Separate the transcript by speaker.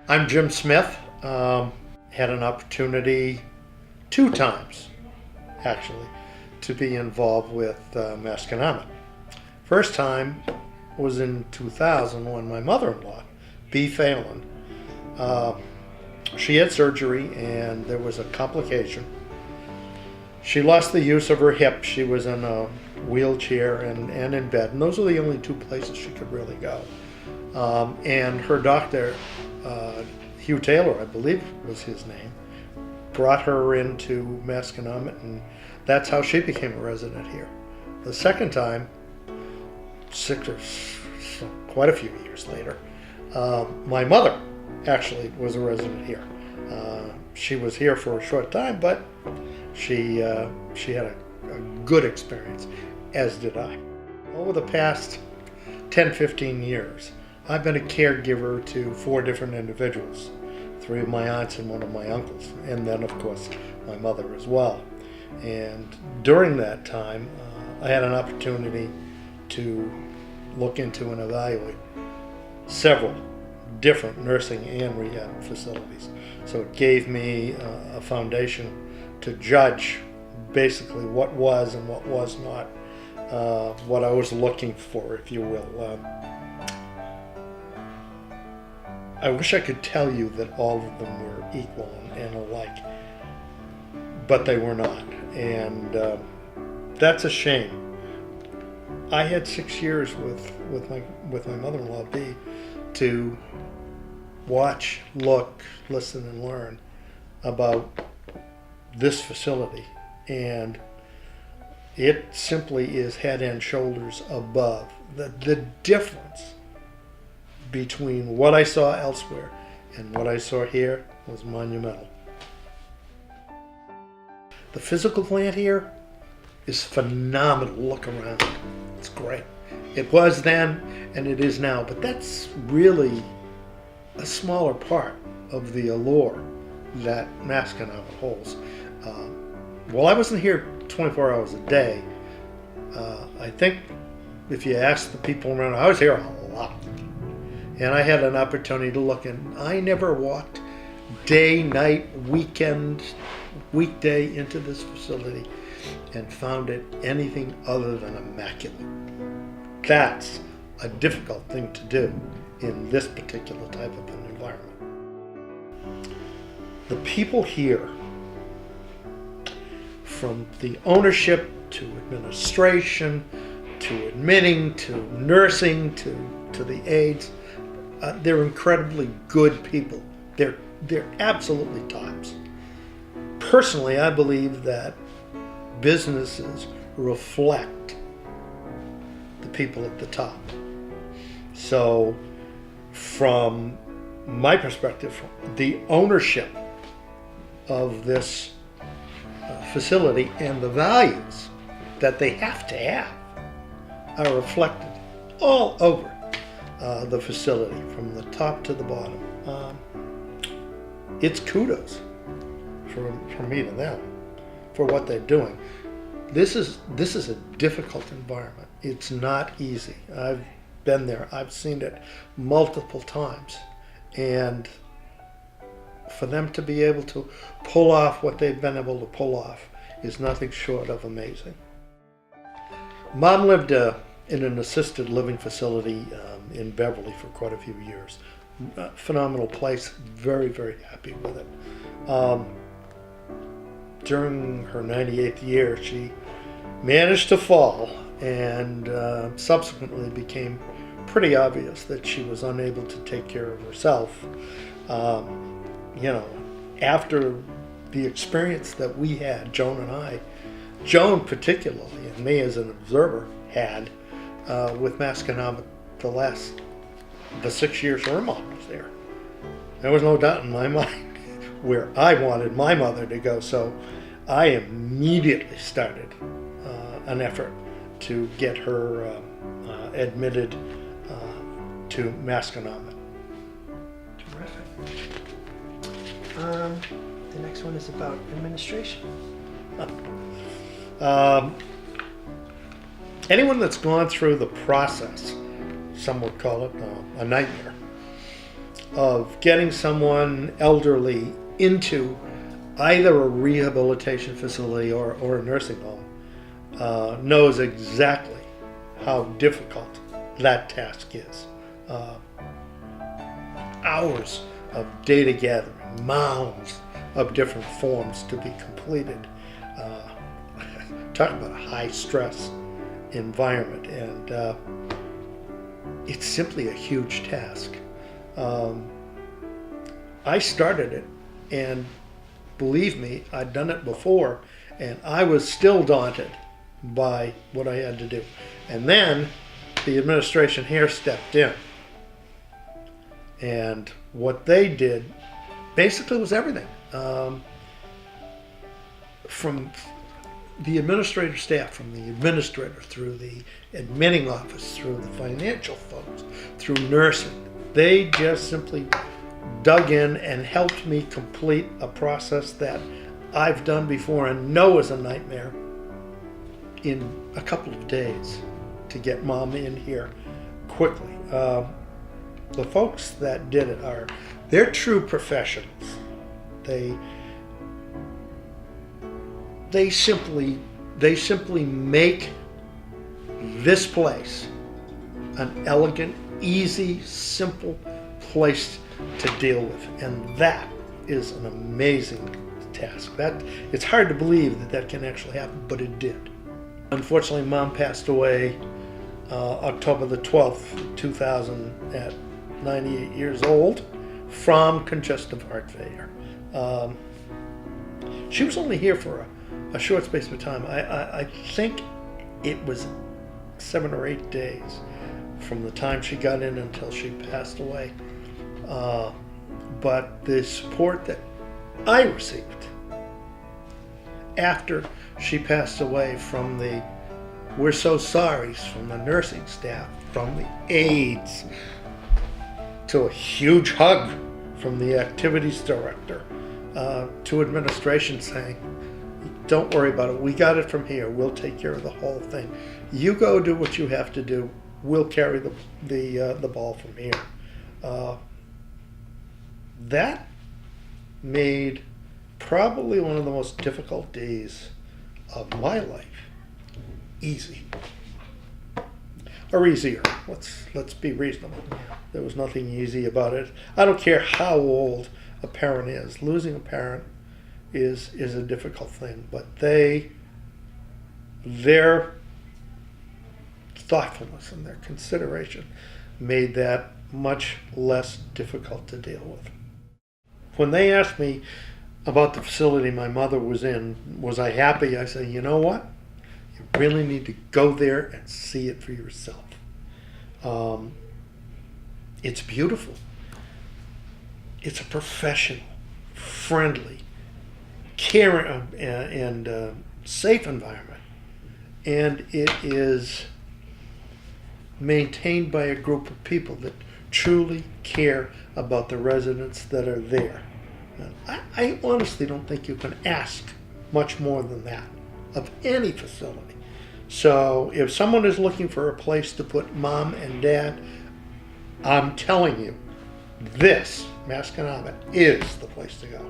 Speaker 1: I'm Jim Smith. Had an opportunity 2 times, actually, to be involved with Masconomet. First time was in 2000 when my mother-in-law, Bea Phelan, she had surgery and there was a complication. She lost the use of her hip. She was in a wheelchair and in bed, and those were the only 2 places she could really go. And her doctor, Hugh Taylor, I believe was his name, brought her into Masconomet, and that's how she became a resident here. The second time, quite a few years later, my mother actually was a resident here. She was here for a short time, but she had a good experience, as did I. Over the past 10-15 years, I've been a caregiver to 4 different individuals, 3 of my aunts and 1 of my uncles, and then of course my mother as well. And during that time, I had an opportunity to look into and evaluate several different nursing and rehab facilities. So it gave me a foundation to judge basically what was and what was not what I was looking for, if you will. I wish I could tell you that all of them were equal and alike, but they were not, and that's a shame. I had 6 years with my mother-in-law, Bea, to watch, look, listen, and learn about this facility, and it simply is head and shoulders above. The difference between what I saw elsewhere and what I saw here was monumental. The physical plant here is phenomenal. Look around. It's great. It was then and it is now, but that's really a smaller part of the allure that Masconomet holds. Well, I wasn't here 24 hours a day. I think if you ask the people around, I was here a lot. And I had an opportunity to look, and I never walked day, night, weekend, weekday into this facility and found it anything other than immaculate. That's a difficult thing to do in this particular type of an environment. The people here, from the ownership to administration to admitting to nursing to the aides, they're incredibly good people. They're absolutely tops. Personally, I believe that businesses reflect the people at the top. So from my perspective, the ownership of this facility and the values that they have to have are reflected all over the facility, from the top to the bottom. It's kudos from me to them for what they're doing. This is a difficult environment. It's not easy. I've been there. I've seen it multiple times, and for them to be able to pull off what they've been able to pull off is nothing short of amazing. Mom lived in an assisted living facility in Beverly for quite a few years. Phenomenal place. Very, very happy with it. During her 98th year, she managed to fall, and subsequently became pretty obvious that she was unable to take care of herself. After the experience that we had, Joan particularly, and me as an observer, had with Masconomet the 6 years her mom was there. There was no doubt in my mind where I wanted my mother to go, so I immediately started an effort to get her admitted to Masconomet.
Speaker 2: Terrific. The next one is about administration.
Speaker 1: Anyone that's gone through the process, some would call it a nightmare, of getting someone elderly into either a rehabilitation facility or a nursing home knows exactly how difficult that task is. Hours of data gathering, mounds of different forms to be completed. Talk about a high stress environment, and it's simply a huge task. I started it, and believe me, I'd done it before, and I was still daunted by what I had to do. And then the administration here stepped in, and what they did basically was everything. From the administrative staff, from the administrator through the admitting office, through the financial folks, through nursing, they just simply dug in and helped me complete a process that I've done before and know is a nightmare in a couple of days to get Mom in here quickly. The folks that did it they're true professionals. They simply make this place an elegant, easy, simple place to deal with, and that is an amazing task. It's hard to believe that can actually happen, but it did. Unfortunately, Mom passed away October the 12th, 2000, at 98 years old from congestive heart failure. She was only here for a short space of time. I think it was 7 or 8 days from the time she got in until she passed away. But the support that I received after she passed away from the "we're so sorry" from the nursing staff, from the aides, to a huge hug from the activities director, to administration saying, "Don't worry about it. We got it from here. We'll take care of the whole thing. You go do what you have to do. We'll carry the ball from here." That made probably one of the most difficult days of my life easy, or easier. Let's be reasonable. There was nothing easy about it. I don't care how old a parent is. Losing a parent is a difficult thing, but their thoughtfulness and their consideration made that much less difficult to deal with. When they asked me about the facility my mother was in, was I happy? I said, you know what? You really need to go there and see it for yourself. It's beautiful. It's a professional, friendly, caring, and safe environment. And it is maintained by a group of people that truly care about the residents that are there. And I honestly don't think you can ask much more than that of any facility. So if someone is looking for a place to put Mom and Dad, I'm telling you, this Masconomet is the place to go.